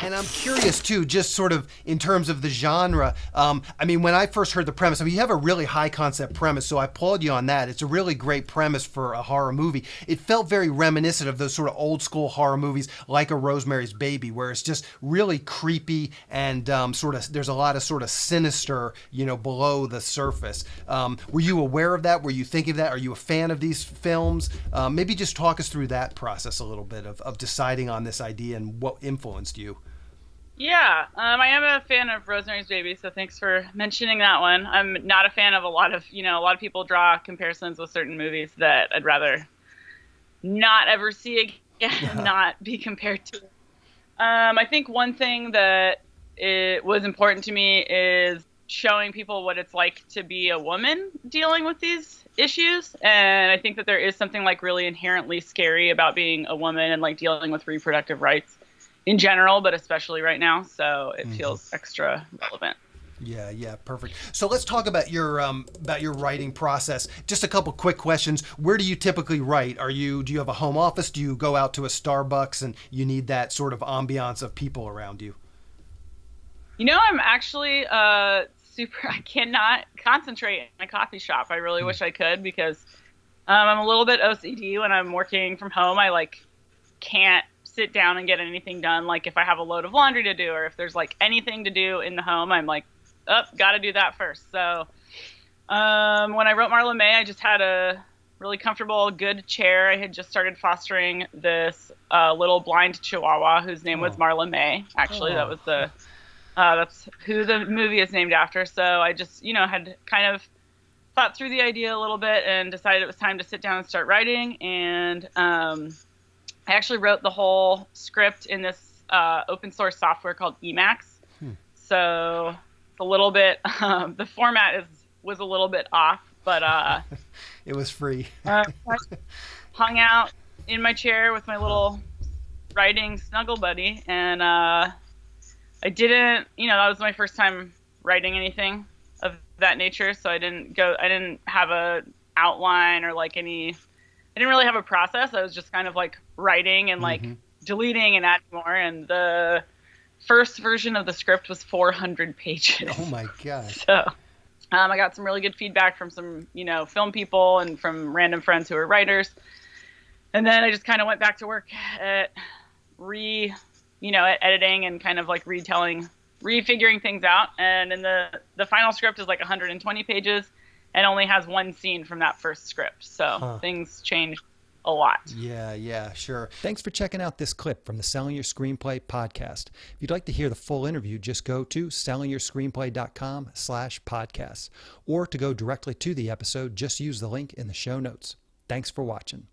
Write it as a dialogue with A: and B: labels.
A: And I'm curious too, just sort of in terms of the genre. I mean, when I first heard the premise, I mean, you have a really high concept premise, so I applaud you on that. It's a really great premise for a horror movie. It felt very reminiscent of those sort of old school horror movies like A Rosemary's Baby, where it's just really creepy and sort of there's a lot of sort of sinister, below the surface. Were you aware of that? Were you thinking of that? Are you a fan of these films? Maybe just talk us through that process a little bit of deciding on this idea and what influenced you.
B: Yeah, I am a fan of Rosemary's Baby, so thanks for mentioning that one. I'm not a fan of a lot of people draw comparisons with certain movies that I'd rather not ever see again and not be compared to. I think one thing that it was important to me is showing people what it's like to be a woman dealing with these issues. And I think that there is something like really inherently scary about being a woman and like dealing with reproductive rights in general, but especially right now. So it feels extra relevant.
A: Yeah, perfect. So let's talk about your writing process. Just a couple quick questions. Where do you typically write? Do you have a home office? Do you go out to a Starbucks and you need that sort of ambiance of people around you?
B: I'm actually I cannot concentrate in a coffee shop. I really wish I could, because I'm a little bit OCD when I'm working from home. I can't sit down and get anything done. Like if I have a load of laundry to do, or if there's anything to do in the home, I'm like, got to do that first. So when I wrote Marla May, I just had a really comfortable, good chair. I had just started fostering this little blind Chihuahua whose name was Marla May. Actually, that was that's who the movie is named after. So I just, had kind of thought through the idea a little bit and decided it was time to sit down and start writing. And I actually wrote the whole script in this open source software called Emacs. So it's a little bit, the format was a little bit off, but
A: it was free.
B: I hung out in my chair with my little writing snuggle buddy, and I didn't, that was my first time writing anything of that nature. So I didn't have a outline or I didn't really have a process. I was just kind of writing and deleting and adding more. And the first version of the script was 400 pages.
A: Oh my God.
B: So I got some really good feedback from some, film people and from random friends who are writers. And then I just kind of went back to work at at editing and kind of refiguring things out. And then the final script is 120 pages and only has one scene from that first script. So things changed a lot.
A: Yeah, sure. Thanks for checking out this clip from the Selling Your Screenplay podcast. If you'd like to hear the full interview, just go to sellingyourscreenplay.com/podcasts, or to go directly to the episode, just use the link in the show notes. Thanks for watching.